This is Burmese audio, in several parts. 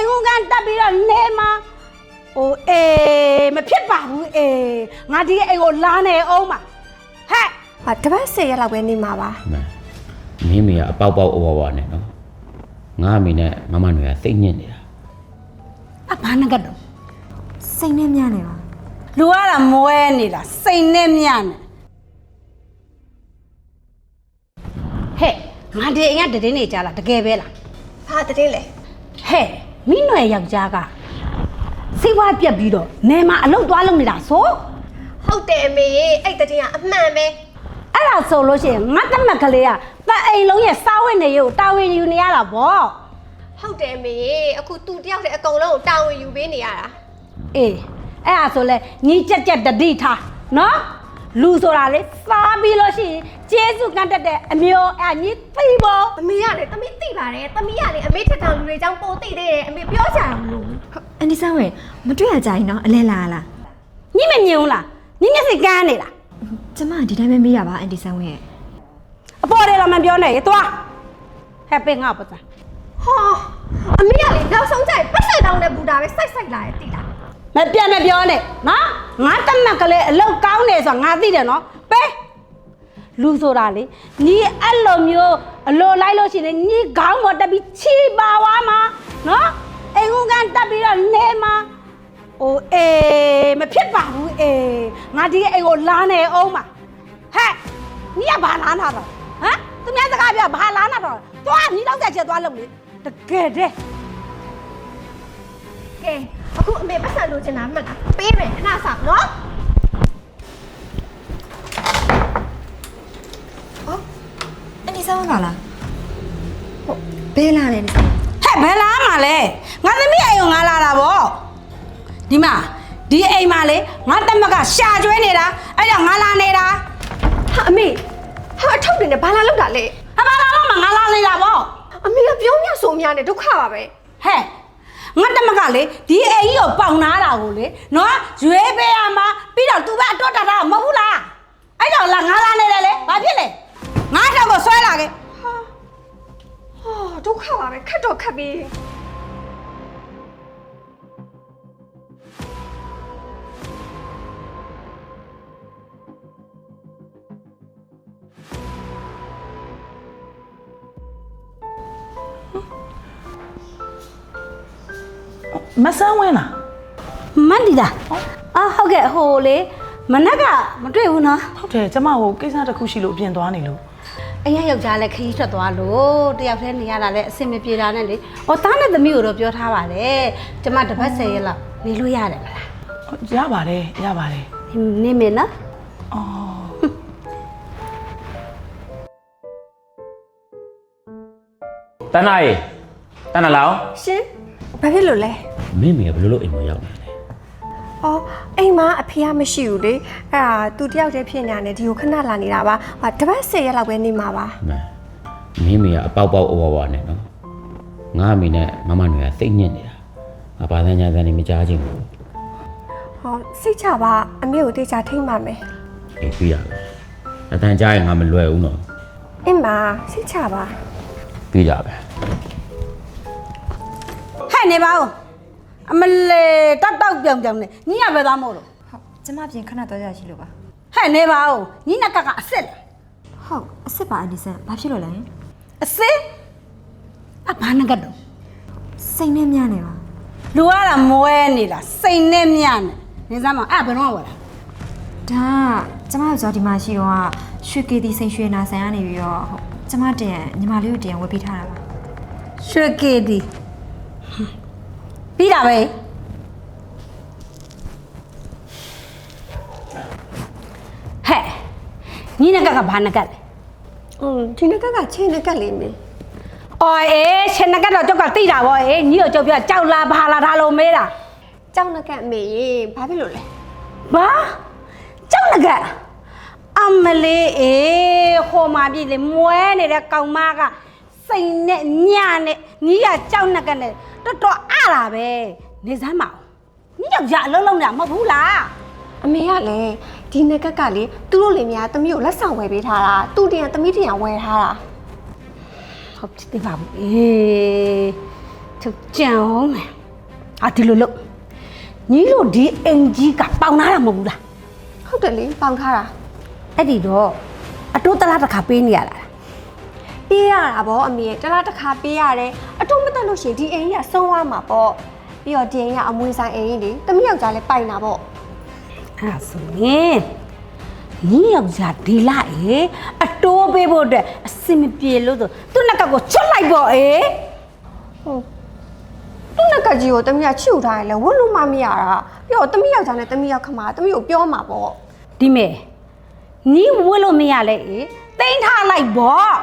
ငုံကန်တက်ပြီးတော့နေမှာဟိုမဖြစ်ပါဘူးငါဒီအိမ်ကိုလာနေအောင်ပါဟဲ့ဟာတပတ်10ရက်လောက်ပဲနေမှာပါမင်းမေကအပေါက်ပေါက်အဝဝနဲ့နော်ငါအမေနဲ့မမတွေကစိတ်ညစ်နေတာအဘာနကတော့စိတ်နဲ့မြနေပါလူရတာမွဲနေတာစိတ်နဲ့မြနေဟဲ့ငါဒီအိမ်ကတည်နေကြလားတကယ်ပဲလားဟာတည်လေဟဲ့မိနွယ်ယောက်ျားကစိတ်ဝါပြက်ပြီးတော့နေမှာအလုတ်သွားလုံနေတာဆိုဟုတ်တယ်အမေအဲ့တည်ကအမှန်ပဲအဲ့ဒါဆိုလို့ရှိရင်ငါတမက်ကလေးကတအိမ်လုံးရဲ့စားဝတ်နေရုပ်တာဝန်ယူနေရတာဗောဟုတ်တယ်အမေအခုသူတယောက်တည်းအကုန်လုံးကိုတာဝန်ယူပေးနေရတာအေးအဲ့ဒါဆိုလဲညီကြက်ကြက်တတိထားနော်လူဆိုတာလေစားပြီးလို့ရှိရင်ကျေးဇူးကန့်တက်တဲ့အမျိုးအဲ့ညီသိဖို့အမေကလည်းသမီးသိပါတယ်သမီးကလည်းအမေထက်တောင်လူတွေကြောင့်ပိုသိသေးတယ်အမေပြောချင်အောင်လို့အန်ဒီဆန်းဝဲမတွေ့ရကြရင်နော်အလဲလာလားညီမညုံလားညီမျက်စိကန်းနေလားကျမဒီတိုင်းပဲမေးရပါအန်ဒီဆန်းဝဲအပေါ်တယ်တော့မပြောနဲ့ရေသွားဟဲ့ပင်ငါပတ်စံဟာအမေကလေနောက်ဆုံးကျရင်ပတ်ဆက်တောင်းတဲ့ဘူတာပဲစိုက်လာတယ်တိလားမပြတ်မပြောနဲ့နော်ငါတမက်ကလေးအလောက်ကောင်းနေဆိုငါသိတယ်နော်ပဲလူဆိုတာလေညီအဲ့လိုမျိုးအလိုလိုက်လို့ရှိရင်ညီခေါင်းပေါ်တက်ပြီးချီပါဝါမှာနော်အိမ်ငုံကန်တက်ပြီးတော့နေမှာဟိုမဖြစ်ပါဘူးငါဒီအိမ်ကိုလာနေအောင်ပါဟဲ့ညီကဘာလာနာတော့ဟမ်သူများစကားပြောဘာလာနာတော့သွားညီတော့ချက်သွားလုပ်လေတကယ်တဲ့ကဲအခုအမေပတ်စံလိုချင်တာမှတ်တာပေးမယ်ခဏဆောင်နော်အန်ဒီဆန်းဝဲပါလားဟုတ်ဘဲလာတယ်ဒီဟဲ့ဘယ်လာမှာလဲငါသမီးအိမ်ကိုငါလာတာဗောဒီမှာဒီအိမ်မှာလေငါတမကရှာကျွဲနေတာအဲ့ဒါငါလာနေတာဟာအမေဟာအထုတ်နေတယ်ဘာလာလောက်တာလဲဟာဘာလာတော့မှငါလာနေတာဗောအမေကပြောမြဆိုများနေဒုက္ခပါပဲဟဲ့ငါတမကလေဒီအိမ်ကြီးကိုပေါင်နာတာကိုလေနော်ရွေးပေးရမှာပြီးတော့သူပဲအတော့တာတာမဟုတ်ဘူးလားအဲ့တော့ငါလာနေတယ်လေဘာဖြစ်လဲငါတော့ကိုဆွဲလာခဲ့ဟာဒုက္ခပါပဲခက်တော့ခက်ပြီမဆန်းဝင်းလားမန်ဒီလားဟုတ်ကဲ့ဟိုလေမနက်ကမတွေ့ဘူးနော်ဟုတ်တယ်ကျမဟိုကိစ္စတစ်ခုရှိလို့အပြင်သွားနေလို့အရင်ယောက်ျားလည်းခရီးထွက်သွားလို့တယောက်တည်းနေရတာလည်းအဆင်မပြေတာနဲ့လေသားနဲ့သမီးကိုတော့ပြောထားပါတယ်ကျမတစ်ပတ်10ရက်လောက်နေလို့ရတယ်မလားရပါတယ်နေမယ်နော်အော်တန်းနိုင်တန်းလာအောင်ရှင်ဘာဖြစ်လို့လဲမင်းမေကဘယ်လိုလုပ်အိမ်မရောက်နေလဲအော်အိမ်မှာအဖေကမရှိဘူးလေအဲ့ဒါသူတယောက်တည်းဖြစ်နေတယ်ဒီကိုခဏလာနေတာပါဟာတပတ်10ရက်လောက်ပဲနေမှာပါမင်းမေကအပေါက်ပေါက်အဝဝနဲ့နော်ငါအမေနဲ့မမတွေကစိတ်ညစ်နေတာငါဘာသာညာနေမကြားချင်ဘူးဟောစိတ်ချပါအမေကိုတေချာထိမ့်ပါမယ်အေးပြီးရပြီအတန်ကြားရင်ငါမလွယ်ဘူးနော်အင်းမစိတ်ချပါပြီးကြပဲဟဲ့နေပါဦးအမလေးတောက်ပြောင်နေညီရပဲသားမို့လို့ဟုတ်ကျမပြင်ခဏတော့ရရှိလို့ပါဟဲ့နေပါဦးညီနက်ကအစ်စ်လေဟုတ်အစ်စ်ပါအန်ဒီဆန်ဘာဖြစ်လို့လဲအစ်စ်ဘာနကတော့စိတ်နဲ့မြနေပါလူရတာမွဲနေတာစိတ်နဲ့မြနေစမ်းမဘယ်တော့ဝယ်လာဒါကျမတို့ဒီမှာရှိတော့ရွှေကေတီစိန်ရွှေနာဆန်ကနေပြီးတော့ကျမတင်ညီမလေးကိုတင်ဝယ်ပေးထားတာပါရွှေကေတီပြီးတာပဲဟဲ့ညီနကဘာနကလဲဒီနကချင်းနကလေးမေအော်ချင်းနကတော့ကြောက်ကတိတာဗောညီတို့ကြောက်ပြကြောက်လားဘာလားဒါလို့မေးတာကြောက်နကအမေဘာဖြစ်လို့လဲဘာကြောက်နကအမလေးဟိုမှာပြည်လေမွဲနေတဲ့ကောင်မကစိတ်နဲ့ညနဲ့ညီကကြောက်နကနဲ့တော်အားလာပဲနေစမ်းမအောင်ညီယောက်ျားအလုံးလုံးနေတာမဟုတ်ဘူးလားအမေကလည်းဒီနကလေသူတို့လေများသမီးကိုလက်ဆောင်ဝယ်ပေးထားတာသူတင်သမီးတင်ဝယ်ထားတာဟုတ်တယ်ပါဘူး ချုပ်ကြံအောင်မယ်အာဒီလိုလို့ညီတို့ဒီအင်ကြီးကပေါင်လာတာမဟုတ်ဘူးလား ဟုတ်တယ်လေပေါင်ထားတာ အဲ့ဒီတော့အတိုးတလားတစ်ခါပေးနေရတာ ပေးရတာဗောအမေတလားတစ်ခါပေးရတယ်အတုံးမတက်လို့ရှိရင်ဒီအိမ်ကြီးကဆုံးသွားမှာပေါ့ပြီးတော့ဒီအိမ်ကအမွေဆိုင်အိမ်ကြီးလေတမီးယောက်ျားလည်းပိုင်တာဗော အဲ့ဒါဆိုရင်ညီယောက်ျားဒီလိုက်အတိုးပေးဖို့အတွက်အစင်မပြေလို့ဆိုသူ့နှက်ကကိုချွတ်လိုက်ပေါ့အေး သူ့လက်ကကြီးကိုတမီးကချူထားရင်လည်းဝတ်လို့မမရတာပြီးတော့တမီးယောက်ျားနဲ့တမီးယောက်ခမတမီးကိုပြောမှာဗော ဒီမဲ့ညီဝတ်လို့မရလဲအေးတိန်းထားလိုက်ပေါ့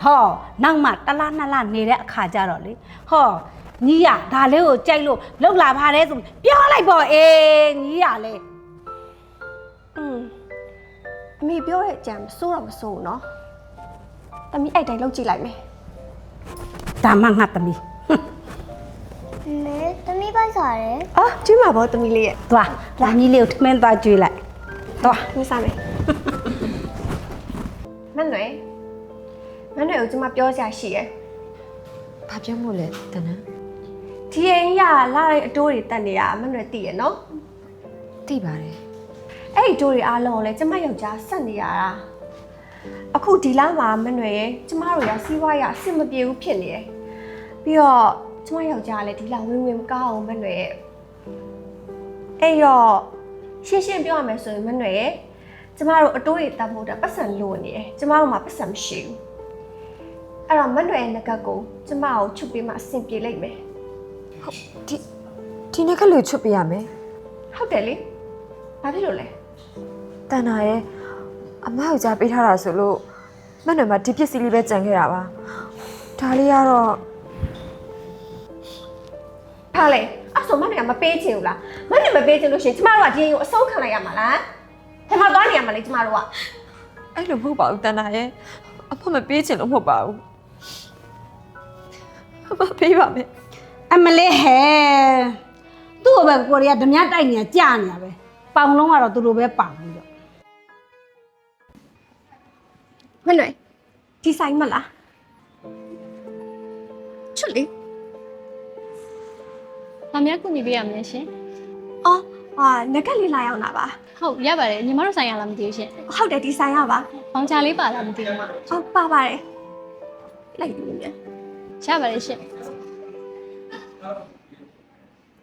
ဟောနောက်မှတစ်လားနှစ်လားနေတဲ့အခါကျတော့လေဟောညီရဒါလေးကိုကြိုက်လို့လောက်လာပါတယ်ဆိုပြောလိုက်ပေါ့အေးညီရလေ အမေပြောတဲ့အကြံမစိုးတော့မစိုးဘူးနော်တမီးအဲ့တိုင်းလုပ်ကြည့်လိုက်မယ် ဒါမှငါသမီး မေသမီးပိုက်စားတယ် အော်ကျွေးမှာဗောတမီးလေးရဲ့ သွားလာညီလေးကိုထမင်းသွားကြွေးလိုက်သွား မစားမယ်မန်နွယ်ကိုကျွန်မပြောစရာရှိရယ် ဘာပြောမို့လဲတနန်း ဒီအိမ်ကလာတဲ့အတိုးတွေတက်နေတာမန်နွယ်သိရနော် သိပါတယ် အဲ့ဒီတိုးတွေအားလုံးကိုလည်းကျမယောက်ျားဆက်နေရတာအခုဒီလမှာမနွယ်ရဲ့ကျမတို့ရစီးပွားရအဆင်မပြေဘူးဖြစ်နေတယ်ပြီးတော့ကျမယောက်ျားလည်းဒီလဝင်ဝင်မကောင်းအောင်မနွယ်ရဲ့အဲ့တော့ရှင်းရှင်းပြောရမယ်ဆိုရင်မနွယ်ရဲ့ကျမတို့အတိုးတွေတက်ဖို့အတွက်ပတ်စံလိုနေတယ်ကျမတို့မှာပတ်စံမရှိဘူးအဲ့တော့မနွယ်ရဲ့ငကတ်ကိုကျမကိုချုပ်ပေးမှအဆင်ပြေလိမ့်မယ် ဒီနေ့ကလူချွတ်ပြရမယ် ဟုတ်တယ်လေဘာဖြစ်လို့လဲ တန်နာရဲ့အမယောက်ျားပေးထားတာဆိုလို့မနဲ့မှာဒီပစ္စည်းလေးပဲကြံခဲ့တာပါဒါလေးကတော့ ဟာလေအဲ့ဆိုမနွယ်ကမပေးချင်ဘူးလားမနွယ်မပေးချင်လို့ရှိရင်ကျမတို့ကဒီအိမ်ကိုအဆုံးခံလိုက်ရမှာလားဘယ်မှာသွားနေရမှာလဲကျမတို့က အဲ့လိုမဟုတ်ပါဘူးတန်နာရဲ့အဖေမပေးချင်လို့မဟုတ်ပါဘူးအမပေးပါမယ် အမလေးဟဲ့သူ့ကိုပဲကိုရီးယားဓမြတိုက်နေကြနေရပဲပေါင်လုံးကတော့သူတို့ပဲပေါင်ပြီးတော့ မနွယ်ဒီဆိုင်မလားချွတ်လေ ။ဘာများကူညီပေးရမလဲရှင် အော်ငကက်လေးလာရောက်လာပါ ။ဟုတ်ရပါတယ်ညီမတို့ဆိုင်ရလားမသိဘူးရှင် ဟုတ်တယ်ဒီဆိုင်ရပါ ။ဘောင်ချာလေးပါလားမသိဘူးမ ဟုတ်ပါပါတယ်လိုက်လို့မြန် ။ရပါတယ်ရှင်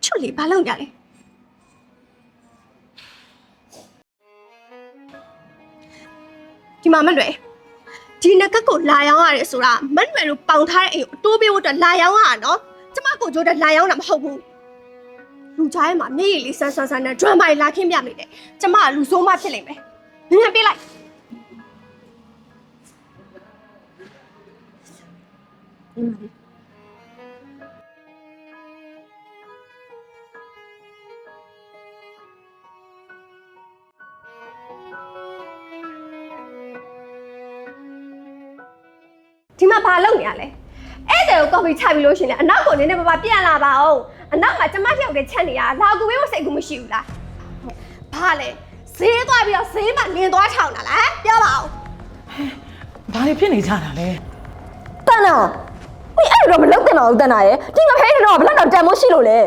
ချွတ်လေဘာလုပ်ကြလဲဒီမှာမနွယ်ဒီငကက်ကိုလာရောက်ရတယ်ဆိုတာမနွယ်တို့ပေါင်ထားတဲ့အိမ်ကိုအတိုးပေးဖို့အတွက်လာရောက်ရတာနော်ကျမကိုကြိုးတဲ့လာရောက်တာမဟုတ်ဘူးလူကြားထဲမှာမျက်ရည်လေးဆန်းဆန်းနဲ့ drama လာခင်းပြမိတယ်ကျမကလူဆိုးမဖြစ်လိမ့်မယ်မြန်ပေးလိုက်ဒီမှာဘာလုပ်နေရလဲအဲ့တဲ့ကိုကော်ဖီချပြီးလို့ရှင်လေအနောက်ကိုနည်းနည်းပါးပြန်လာပါအောင်အနောက်ကကျမတယောက်တည်းချက်နေရလာကူပေးဖို့စိတ်ကူမရှိဘူးလားဘာလဲဈေးသွားပြီးတော့ဈေးမှာလင်းသွားထောင်တာလားပြောပါဦး ။ဘာတွေဖြစ်နေကြတာလဲ တန်နာ你အဲ့လိုမလုပ်တင်တော့ဘူးတန်နာရဲ့ဒီငါဖဲနေတော့ဘယ်လောက်တော့တန်မိုးရှိလို့လဲ